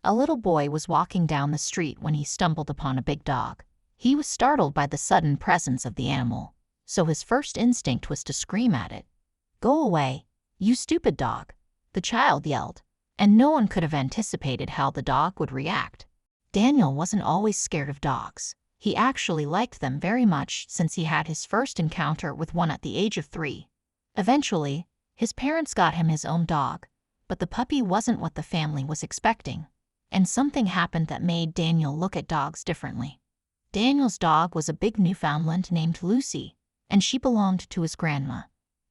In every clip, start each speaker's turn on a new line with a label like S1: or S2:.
S1: A little boy was walking down the street when he stumbled upon a big dog. He was startled by the sudden presence of the animal, so his first instinct was to scream at it. "Go away, you stupid dog," the child yelled, and no one could have anticipated how the dog would react. Daniel wasn't always scared of dogs. He actually liked them very much since he had his first encounter with one at the age of 3. Eventually, his parents got him his own dog, but the puppy wasn't what the family was expecting, and something happened that made Daniel look at dogs differently. Daniel's dog was a big Newfoundland named Lucy, and she belonged to his grandma.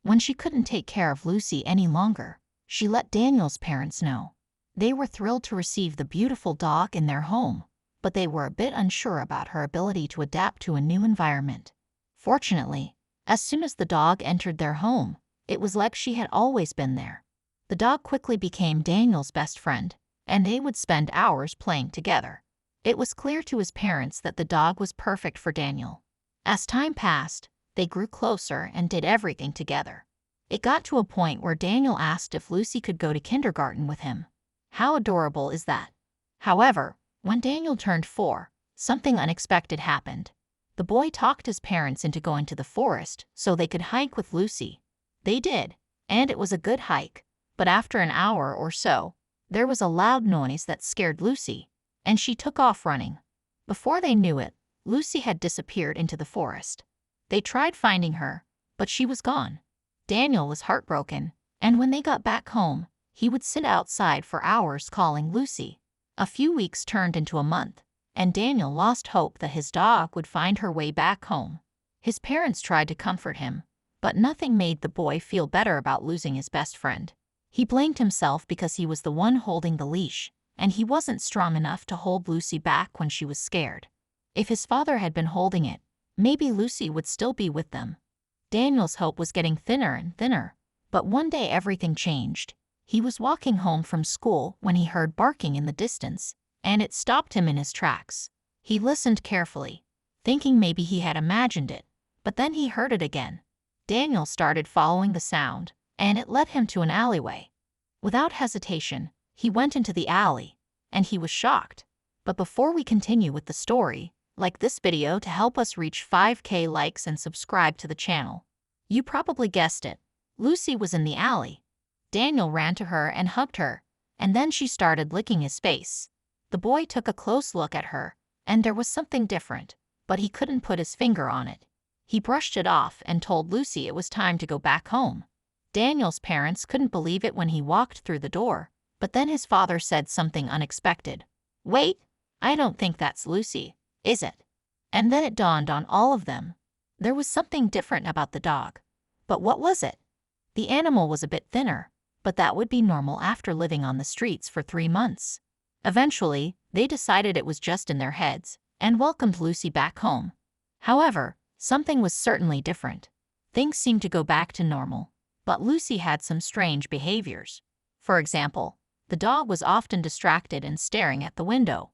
S1: When she couldn't take care of Lucy any longer, she let Daniel's parents know. They were thrilled to receive the beautiful dog in their home, but they were a bit unsure about her ability to adapt to a new environment. Fortunately, as soon as the dog entered their home, it was like she had always been there. The dog quickly became Daniel's best friend, and they would spend hours playing together. It was clear to his parents that the dog was perfect for Daniel. As time passed, they grew closer and did everything together. It got to a point where Daniel asked if Lucy could go to kindergarten with him. How adorable is that? However, when Daniel turned 4, something unexpected happened. The boy talked his parents into going to the forest so they could hike with Lucy. They did, and it was a good hike, but after an hour or so, there was a loud noise that scared Lucy, and she took off running. Before they knew it, Lucy had disappeared into the forest. They tried finding her, but she was gone. Daniel was heartbroken, and when they got back home, he would sit outside for hours calling Lucy. A few weeks turned into a month, and Daniel lost hope that his dog would find her way back home. His parents tried to comfort him, but nothing made the boy feel better about losing his best friend. He blamed himself because he was the one holding the leash, and he wasn't strong enough to hold Lucy back when she was scared. If his father had been holding it, maybe Lucy would still be with them. Daniel's hope was getting thinner and thinner, but one day everything changed. He was walking home from school when he heard barking in the distance, and it stopped him in his tracks. He listened carefully, thinking maybe he had imagined it, but then he heard it again. Daniel started following the sound, and it led him to an alleyway. Without hesitation, he went into the alley, and he was shocked. But before we continue with the story, like this video to help us reach 5K likes and subscribe to the channel. You probably guessed it. Lucy was in the alley. Daniel ran to her and hugged her, and then she started licking his face. The boy took a close look at her, and there was something different, but he couldn't put his finger on it. He brushed it off and told Lucy it was time to go back home. Daniel's parents couldn't believe it when he walked through the door, but then his father said something unexpected. "Wait, I don't think that's Lucy, is it?" And then it dawned on all of them. There was something different about the dog. But what was it? The animal was a bit thinner, but that would be normal after living on the streets for 3 months. Eventually, they decided it was just in their heads and welcomed Lucy back home. However, something was certainly different. Things seemed to go back to normal, but Lucy had some strange behaviors. For example, the dog was often distracted and staring at the window.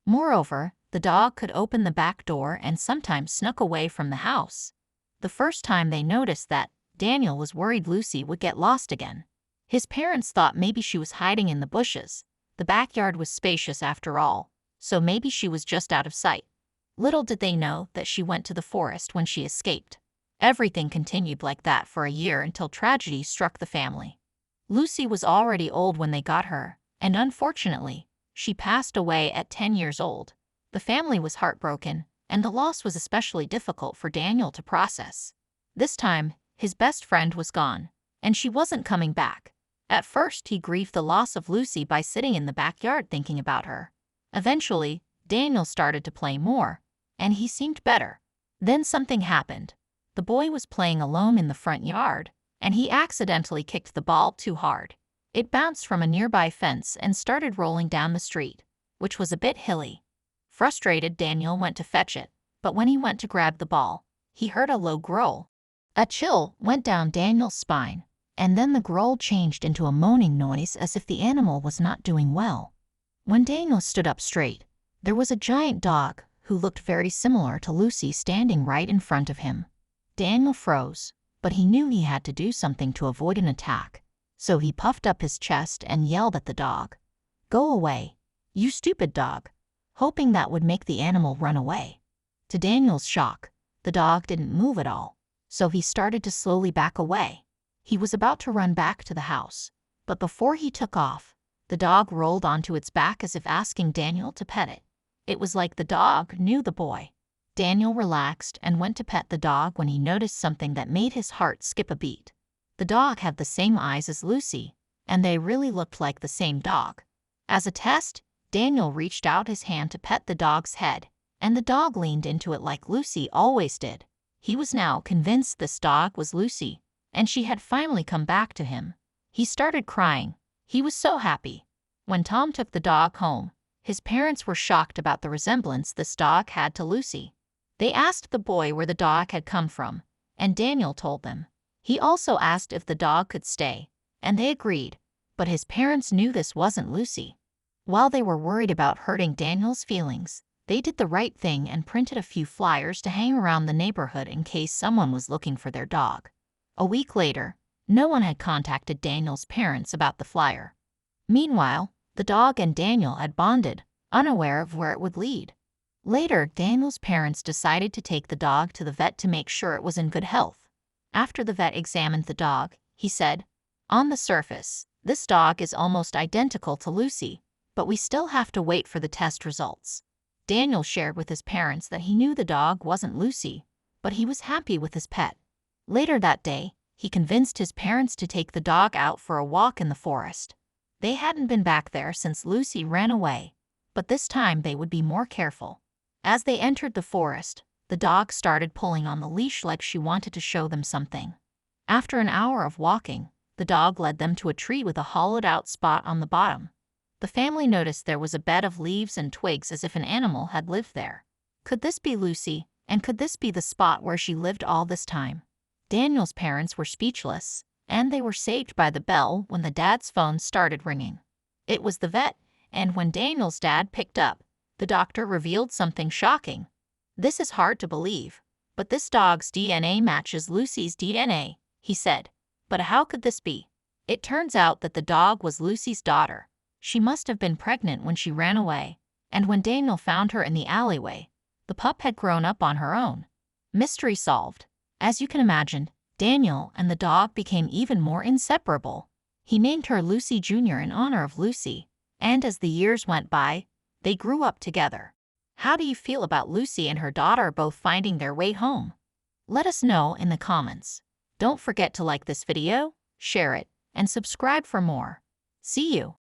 S1: Moreover, the dog could open the back door and sometimes snuck away from the house. The first time they noticed that, Daniel was worried Lucy would get lost again. His parents thought maybe she was hiding in the bushes. The backyard was spacious after all, so maybe she was just out of sight. Little did they know that she went to the forest when she escaped. Everything continued like that for a year until tragedy struck the family. Lucy was already old when they got her, and unfortunately, she passed away at 10 years old. The family was heartbroken, and the loss was especially difficult for Daniel to process. This time, his best friend was gone, and she wasn't coming back. At first, he grieved the loss of Lucy by sitting in the backyard thinking about her. Eventually, Daniel started to play more, and he seemed better. Then something happened. The boy was playing alone in the front yard, and he accidentally kicked the ball too hard. It bounced from a nearby fence and started rolling down the street, which was a bit hilly. Frustrated, Daniel went to fetch it, but when he went to grab the ball, he heard a low growl. A chill went down Daniel's spine, and then the growl changed into a moaning noise as if the animal was not doing well. When Daniel stood up straight, there was a giant dog who looked very similar to Lucy standing right in front of him. Daniel froze, but he knew he had to do something to avoid an attack, so he puffed up his chest and yelled at the dog. "Go away, "You stupid dog," hoping that would make the animal run away. To Daniel's shock, the dog didn't move at all, so he started to slowly back away. He was about to run back to the house, but before he took off, the dog rolled onto its back as if asking Daniel to pet it. It was like the dog knew the boy. Daniel relaxed and went to pet the dog when he noticed something that made his heart skip a beat. The dog had the same eyes as Lucy, and they really looked like the same dog. As a test, Daniel reached out his hand to pet the dog's head, and the dog leaned into it like Lucy always did. He was now convinced this dog was Lucy, and she had finally come back to him. He started crying. He was so happy. When Tom took the dog home, his parents were shocked about the resemblance this dog had to Lucy. They asked the boy where the dog had come from, and Daniel told them. He also asked if the dog could stay, and they agreed, but his parents knew this wasn't Lucy. While they were worried about hurting Daniel's feelings, they did the right thing and printed a few flyers to hang around the neighborhood in case someone was looking for their dog. A week later, no one had contacted Daniel's parents about the flyer. Meanwhile, the dog and Daniel had bonded, unaware of where it would lead. Later, Daniel's parents decided to take the dog to the vet to make sure it was in good health. After the vet examined the dog, he said, "On the surface, this dog is almost identical to Lucy, but we still have to wait for the test results." Daniel shared with his parents that he knew the dog wasn't Lucy, but he was happy with his pet. Later that day, he convinced his parents to take the dog out for a walk in the forest. They hadn't been back there since Lucy ran away, but this time they would be more careful. As they entered the forest, the dog started pulling on the leash like she wanted to show them something. After an hour of walking, the dog led them to a tree with a hollowed-out spot on the bottom. The family noticed there was a bed of leaves and twigs as if an animal had lived there. Could this be Lucy, and could this be the spot where she lived all this time? Daniel's parents were speechless, and they were saved by the bell when the dad's phone started ringing. It was the vet, and when Daniel's dad picked up, the doctor revealed something shocking. "This is hard to believe, but this dog's DNA matches Lucy's DNA," he said. "But how could this be?" It turns out that the dog was Lucy's daughter. She must have been pregnant when she ran away, and when Daniel found her in the alleyway, the pup had grown up on her own. Mystery solved. As you can imagine, Daniel and the dog became even more inseparable. He named her Lucy Jr. in honor of Lucy, and as the years went by, they grew up together. How do you feel about Lucy and her daughter both finding their way home? Let us know in the comments. Don't forget to like this video, share it, and subscribe for more. See you!